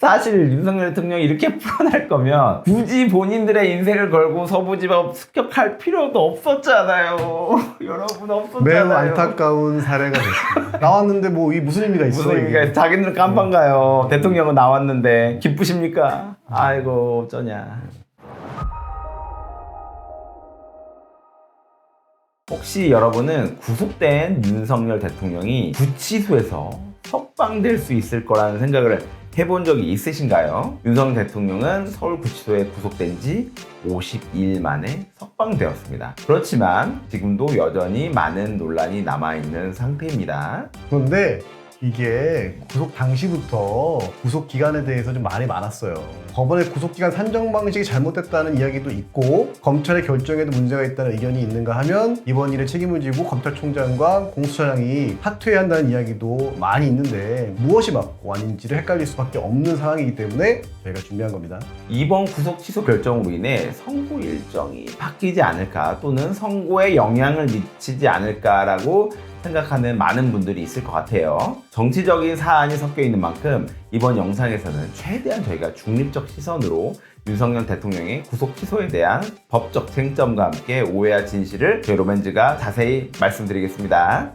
사실 윤석열 대통령이 이렇게 풀어날 거면 굳이 본인들의 인생을 걸고 서부지법 습격할 필요도 없었잖아요. 여러분 없었잖아요. 매우 안타까운 사례가 됐습니다. 나왔는데 뭐 이 무슨 의미가 있어? 무슨 의미가 자기들은 깜빵가요. 대통령은 나왔는데 기쁘십니까? 아이고 어쩌냐. 혹시 여러분은 구속된 윤석열 대통령이 구치소에서 석방될 수 있을 거라는 생각을 해본 적이 있으신가요? 윤석열 대통령은 서울구치소에 구속된 지 52일 만에 석방되었습니다. 그렇지만 지금도 여전히 많은 논란이 남아있는 상태입니다. 그런데 이게 구속 당시부터 구속 기간에 대해서 좀 말이 많았어요. 법원의 구속기간 산정 방식이 잘못됐다는 이야기도 있고 검찰의 결정에도 문제가 있다는 의견이 있는가 하면 이번 일에 책임을 지고 검찰총장과 공수처장이 사퇴해야 한다는 이야기도 많이 있는데 무엇이 맞고 아닌지를 헷갈릴 수밖에 없는 상황이기 때문에 저희가 준비한 겁니다. 이번 구속 취소 결정으로 인해 선고 일정이 바뀌지 않을까 또는 선고에 영향을 미치지 않을까라고 생각하는 많은 분들이 있을 것 같아요. 정치적인 사안이 섞여 있는 만큼 이번 영상에서는 최대한 저희가 중립적 시선으로 윤석열 대통령의 구속 취소에 대한 법적 쟁점과 함께 오해와 진실을 저희 로맨즈가 자세히 말씀드리겠습니다.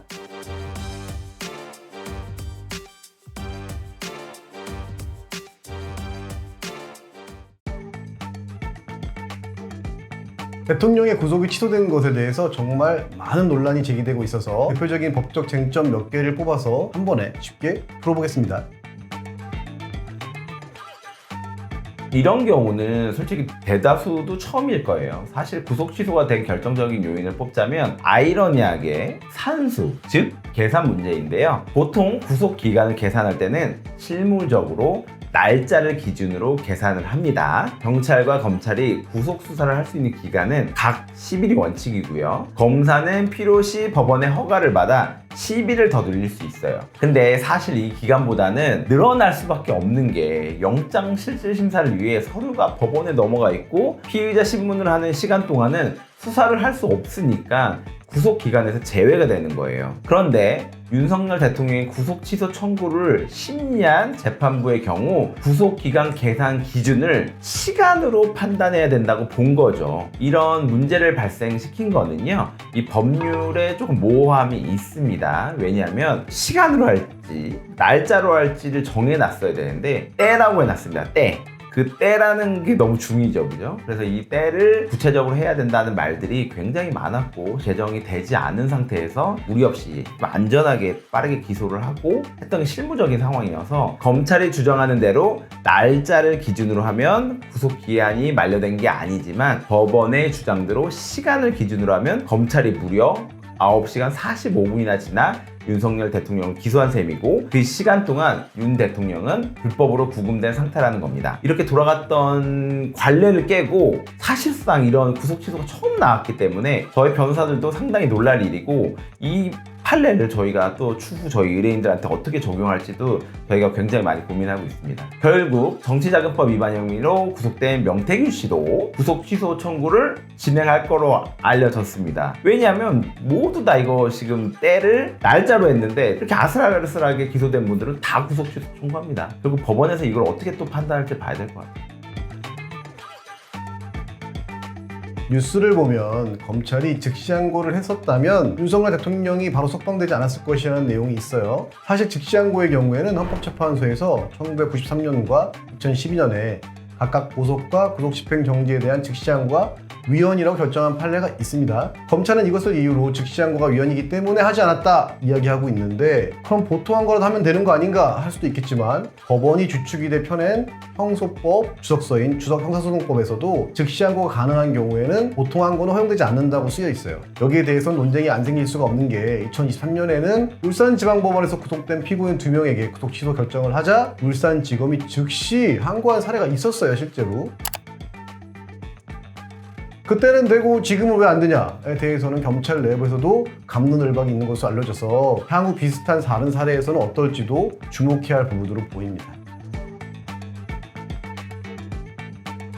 대통령의 구속이 취소된 것에 대해서 정말 많은 논란이 제기되고 있어서 대표적인 법적 쟁점 몇 개를 뽑아서 한 번에 쉽게 풀어보겠습니다. 이런 경우는 솔직히 대다수도 처음일 거예요. 사실 구속 취소가 된 결정적인 요인을 뽑자면 아이러니하게 산수, 즉 계산 문제인데요. 보통 구속 기간을 계산할 때는 실무적으로 날짜를 기준으로 계산을 합니다. 경찰과 검찰이 구속 수사를 할 수 있는 기간은 각 10일이 원칙이고요. 검사는 필요시 법원의 허가를 받아 10일을 더 늘릴 수 있어요. 근데 사실 이 기간보다는 늘어날 수밖에 없는 게 영장실질심사를 위해 서류가 법원에 넘어가 있고 피의자 신문을 하는 시간 동안은 수사를 할 수 없으니까 구속 기간에서 제외가 되는 거예요. 그런데 윤석열 대통령의 구속 취소 청구를 심리한 재판부의 경우 구속 기간 계산 기준을 시간으로 판단해야 된다고 본 거죠. 이런 문제를 발생시킨 거는요, 이 법률에 조금 모호함이 있습니다. 왜냐하면 시간으로 할지 날짜로 할지를 정해놨어야 되는데 때라고 해놨습니다. 때. 그 때라는 게 너무 중요하죠, 그죠? 그래서 이 때를 구체적으로 해야 된다는 말들이 굉장히 많았고 제정이 되지 않은 상태에서 무리 없이 안전하게 빠르게 기소를 하고 했던 게 실무적인 상황이어서 검찰이 주장하는 대로 날짜를 기준으로 하면 구속기한이 만료된 게 아니지만 법원의 주장대로 시간을 기준으로 하면 검찰이 무려 9시간 45분이나 지나 윤석열 대통령을 기소한 셈이고 그 시간 동안 윤 대통령은 불법으로 구금된 상태라는 겁니다. 이렇게 돌아갔던 관례를 깨고 사실상 이런 구속 취소가 처음 나왔기 때문에 저희 변호사들도 상당히 놀랄 일이고 이 판례를 저희가 또 추후 저희 의뢰인들한테 어떻게 적용할지도 저희가 굉장히 많이 고민하고 있습니다. 결국 정치자금법 위반 혐의로 구속된 명태균 씨도 구속 취소 청구를 진행할 거로 알려졌습니다. 왜냐하면 모두 다 이거 지금 때를 날짜로 했는데 이렇게 아슬아슬하게 기소된 분들은 다 구속 취소 청구합니다. 그리고 법원에서 이걸 어떻게 또 판단할지 봐야 될 것 같아요. 뉴스를 보면 검찰이 즉시항고를 했었다면 윤석열 대통령이 바로 석방되지 않았을 것이라는 내용이 있어요. 사실 즉시항고의 경우에는 헌법재판소에서 1993년과 2012년에 각각 보석과 구속집행정지에 대한 즉시항고가 위헌이라고 결정한 판례가 있습니다. 검찰은 이것을 이유로 즉시항고가 위헌이기 때문에 하지 않았다 이야기하고 있는데 그럼 보통 항고라도 하면 되는 거 아닌가 할 수도 있겠지만 법원이 주축이 돼 펴낸 형소법 주석서인 주석형사소송법에서도 즉시항고가 가능한 경우에는 보통 항고는 허용되지 않는다고 쓰여 있어요. 여기에 대해서는 논쟁이 안 생길 수가 없는 게 2023년에는 울산지방법원에서 구속된 피고인 2명에게 구속 취소 결정을 하자 울산지검이 즉시 항고한 사례가 있었어요, 실제로. 그때는 되고 지금은 왜 안 되냐에 대해서는 경찰 내부에서도 갑론을박이 있는 것으로 알려져서 향후 비슷한 다른 사례에서는 어떨지도 주목해야 할 부분으로 보입니다.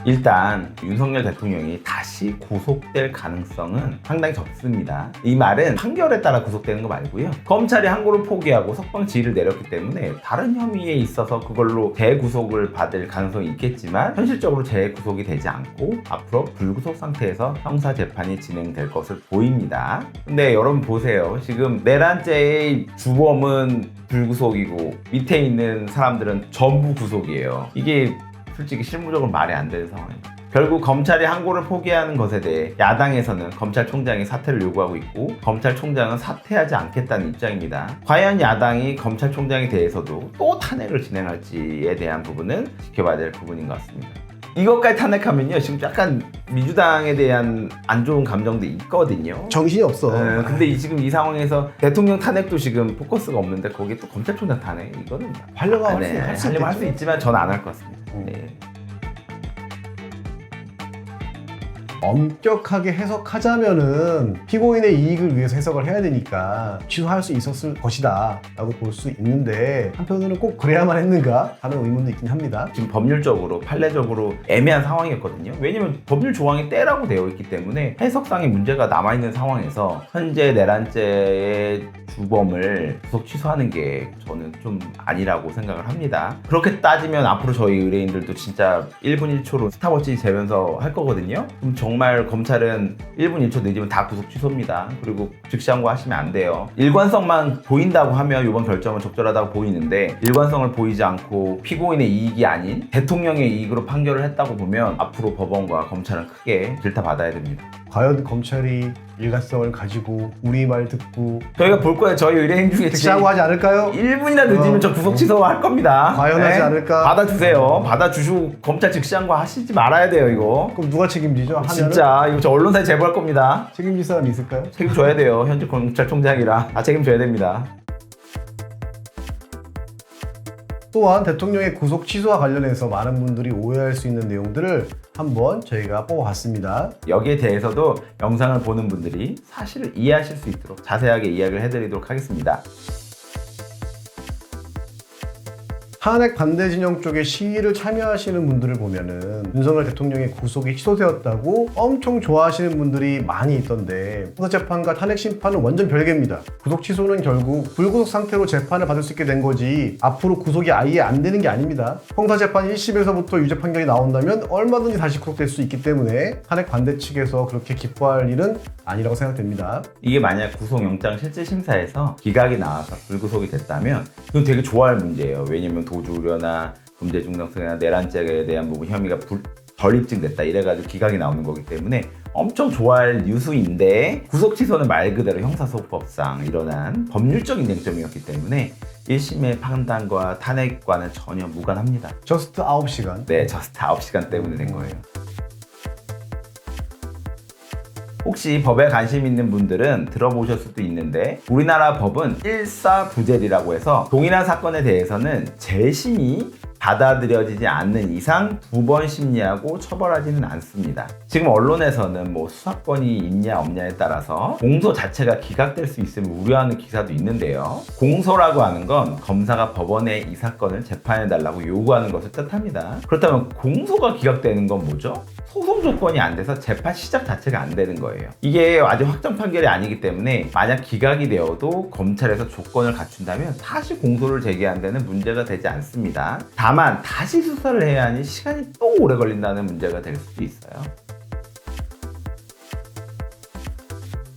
일단 윤석열 대통령이 다시 구속될 가능성은 상당히 적습니다. 이 말은 판결에 따라 구속되는 거 말고요. 검찰이 항고를 포기하고 석방 지휘를 내렸기 때문에 다른 혐의에 있어서 그걸로 재구속을 받을 가능성이 있겠지만 현실적으로 재구속이 되지 않고 앞으로 불구속 상태에서 형사 재판이 진행될 것을 보입니다. 근데 여러분 보세요. 지금 내란죄의 주범은 불구속이고 밑에 있는 사람들은 전부 구속이에요. 이게 솔직히 실무적으로 말이 안 되는 상황입니다. 결국 검찰이 항고를 포기하는 것에 대해 야당에서는 검찰총장이 사퇴를 요구하고 있고 검찰총장은 사퇴하지 않겠다는 입장입니다. 과연 야당이 검찰총장에 대해서도 또 탄핵을 진행할지에 대한 부분은 지켜봐야 될 부분인 것 같습니다. 이것까지 탄핵하면요 지금 약간 민주당에 대한 안 좋은 감정도 있거든요. 정신이 없어. 근데 지금 이 상황에서 대통령 탄핵도 지금 포커스가 없는데 거기에 또 검찰총장 탄핵 이거는 하려고 하려면 할 수 있지만 저는 안 할 것 같습니다. 네. 엄격하게 해석하자면은 피고인의 이익을 위해서 해석을 해야 되니까 취소할 수 있었을 것이다 라고 볼 수 있는데 한편으로는 꼭 그래야만 했는가 하는 의문도 있긴 합니다. 지금 법률적으로 판례적으로 애매한 상황이었거든요. 왜냐면 법률 조항이 때라고 되어 있기 때문에 해석상의 문제가 남아있는 상황에서 현재 내란죄의 주범을 구속 취소하는 게 저는 좀 아니라고 생각을 합니다. 그렇게 따지면 앞으로 저희 의뢰인들도 진짜 1분 1초로 스탑워치 재면서 할 거거든요. 그럼 정말 검찰은 1분 1초 늦으면 다 구속 취소입니다. 그리고 즉시 항고하시면 안 돼요. 일관성만 보인다고 하면 이번 결정은 적절하다고 보이는데 일관성을 보이지 않고 피고인의 이익이 아닌 대통령의 이익으로 판결을 했다고 보면 앞으로 법원과 검찰은 크게 질타받아야 됩니다. 과연 검찰이 일관성을 가지고 우리 말 듣고 저희가 볼 거예요. 저희 의뢰인 중에 즉시 항고하지 않을까요? 1분이나 늦으면 저 구속 취소할 겁니다. 과연 하지 않을까? 받아주세요. 받아주시고 검찰 즉시 항고 하시지 말아야 돼요 이거. 그럼 누가 책임지죠? 하면은 진짜 이거 저 언론사에 제보할 겁니다. 책임질 사람이 있을까요? 책임져야 돼요. 현재 검찰총장이라 다 책임져야 됩니다. 또한 대통령의 구속 취소와 관련해서 많은 분들이 오해할 수 있는 내용들을 한번 저희가 뽑아봤습니다. 여기에 대해서도 영상을 보는 분들이 사실을 이해하실 수 있도록 자세하게 이야기를 해드리도록 하겠습니다. 탄핵 반대 진영 쪽에 시위를 참여하시는 분들을 보면은 윤석열 대통령의 구속이 취소되었다고 엄청 좋아하시는 분들이 많이 있던데 형사재판과 탄핵 심판은 완전 별개입니다. 구속 취소는 결국 불구속 상태로 재판을 받을 수 있게 된 거지 앞으로 구속이 아예 안 되는 게 아닙니다. 형사재판 1심에서부터 유죄 판결이 나온다면 얼마든지 다시 구속될 수 있기 때문에 탄핵 반대 측에서 그렇게 기뻐할 일은 아니라고 생각됩니다. 이게 만약 구속영장 실질심사에서 기각이 나와서 불구속이 됐다면 이건 되게 좋아할 문제예요. 왜냐면 도주 우려나 범죄 중독성이나 내란죄에 대한 부분 혐의가 덜 입증됐다 이래가지고 기각이 나오는 거기 때문에 엄청 좋아할 뉴스인데 구속 취소는 말 그대로 형사소송법상 일어난 법률적인 쟁점이었기 때문에 1심의 판단과 탄핵과는 전혀 무관합니다. 저스트 9시간. 네, 저스트 9시간 때문에 된 거예요. 혹시 법에 관심 있는 분들은 들어보실 수도 있는데 우리나라 법은 일사부재리라고 해서 동일한 사건에 대해서는 재심이 받아들여지지 않는 이상 두 번 심리하고 처벌하지는 않습니다. 지금 언론에서는 뭐 수사권이 있냐 없냐에 따라서 공소 자체가 기각될 수 있음을 우려하는 기사도 있는데요. 공소라고 하는 건 검사가 법원에 이 사건을 재판해달라고 요구하는 것을 뜻합니다. 그렇다면 공소가 기각되는 건 뭐죠? 소송 조건이 안 돼서 재판 시작 자체가 안 되는 거예요. 이게 아직 확정 판결이 아니기 때문에 만약 기각이 되어도 검찰에서 조건을 갖춘다면 다시 공소를 제기하는 데는 문제가 되지 않습니다. 다만 다시 수사를 해야 하니 시간이 또 오래 걸린다는 문제가 될 수도 있어요.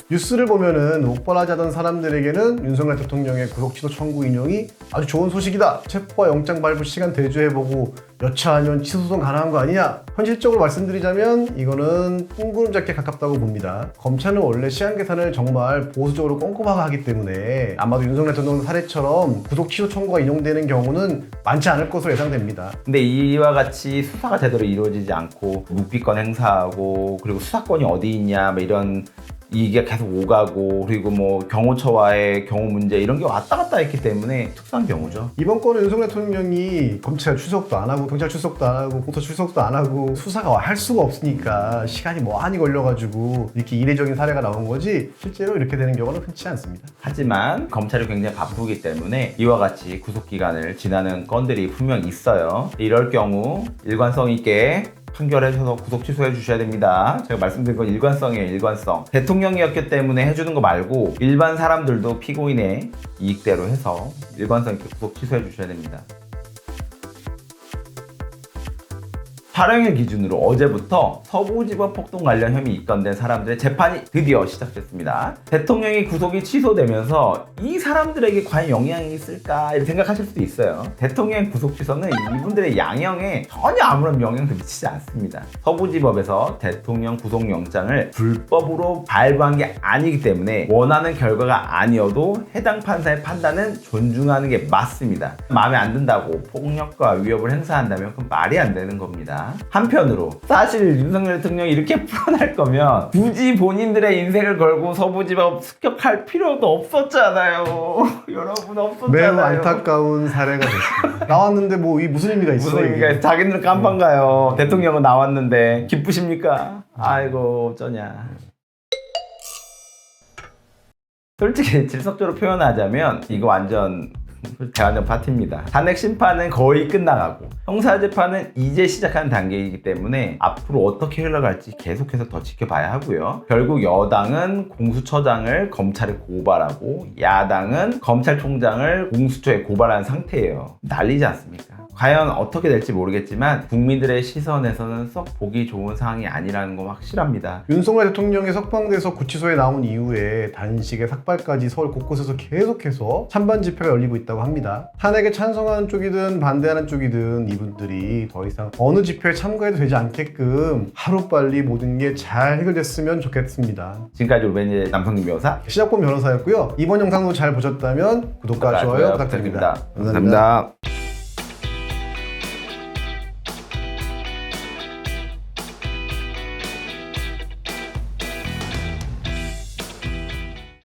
뉴스를 보면은 옥발하지 하던 사람들에게는 윤석열 대통령의 구속 취소 청구 인용이 아주 좋은 소식이다. 체포와 영장 발부 시간 대조해보고 여차하면 취소 소송 가능한 거 아니냐? 현실적으로 말씀드리자면 이거는 뜬구름 잡기에 가깝다고 봅니다. 검찰은 원래 시한 계산을 정말 보수적으로 꼼꼼하게 하기 때문에 아마도 윤석열 대통령 사례처럼 구속 취소 청구가 인용되는 경우는 많지 않을 것으로 예상됩니다. 근데 이와 같이 수사가 제대로 이루어지지 않고 묵비권 행사하고 그리고 수사권이 어디 있냐 뭐 이런 이게 계속 오가고 그리고 뭐 경호처와의 경호 문제 이런 게 왔다 갔다 했기 때문에 특수한 경우죠. 이번 건은 윤석열 대통령이 검찰 출석도 안 하고 경찰 출석도 안 하고 공소 출석도 안 하고 수사가 할 수가 없으니까 시간이 많이 걸려가지고 이렇게 이례적인 사례가 나온 거지 실제로 이렇게 되는 경우는 흔치 않습니다. 하지만 검찰이 굉장히 바쁘기 때문에 이와 같이 구속기간을 지나는 건들이 분명 있어요. 이럴 경우 일관성 있게 판결해서 구속 취소해 주셔야 됩니다. 제가 말씀드린 건 일관성이에요. 일관성. 대통령이었기 때문에 해주는 거 말고 일반 사람들도 피고인의 이익대로 해서 일관성 있게 구속 취소해 주셔야 됩니다. 촬영일 기준으로 어제부터 서부지법 폭동 관련 혐의 입건된 사람들의 재판이 드디어 시작됐습니다. 대통령이 구속이 취소되면서 이 사람들에게 과연 영향이 있을까 이렇게 생각하실 수도 있어요. 대통령 구속 취소는 이분들의 양형에 전혀 아무런 영향도 미치지 않습니다. 서부지법에서 대통령 구속영장을 불법으로 발부한 게 아니기 때문에 원하는 결과가 아니어도 해당 판사의 판단은 존중하는 게 맞습니다. 마음에 안 든다고 폭력과 위협을 행사한다면 그건 말이 안 되는 겁니다. 한편으로 사실 윤석열 대통령이 이렇게 풀어날 거면 굳이 본인들의 인생을 걸고 서부지법 습격할 필요도 없었잖아요. 여러분 없었잖아요. 매우 안타까운 사례가 됐습니다. 나왔는데 뭐 이 무슨 의미가 있어? 무슨 의미가 이게? 자기들은 깜빵가요. 대통령은 나왔는데 기쁘십니까? 아이고 어쩌냐. 솔직히 질석적으로 표현하자면 이거 완전 대환장 파티입니다. 탄핵 심판은 거의 끝나가고 형사재판은 이제 시작하는 단계이기 때문에 앞으로 어떻게 흘러갈지 계속해서 더 지켜봐야 하고요. 결국 여당은 공수처장을 검찰에 고발하고 야당은 검찰총장을 공수처에 고발한 상태예요. 난리지 않습니까? 과연 어떻게 될지 모르겠지만 국민들의 시선에서는 썩 보기 좋은 상황이 아니라는 건 확실합니다. 윤석열 대통령이 석방돼서 구치소에 나온 이후에 단식에 삭발까지 서울 곳곳에서 계속해서 찬반 집회가 열리고 있다고 합니다. 탄핵에 찬성하는 쪽이든 반대하는 쪽이든 이분들이 더 이상 어느 집회에 참가해도 되지 않게끔 하루빨리 모든 게 잘 해결됐으면 좋겠습니다. 지금까지 우리 남성님 변호사 시작권 변호사였고요. 이번 영상도 잘 보셨다면 구독과 좋아요 부탁드립니다. 감사합니다.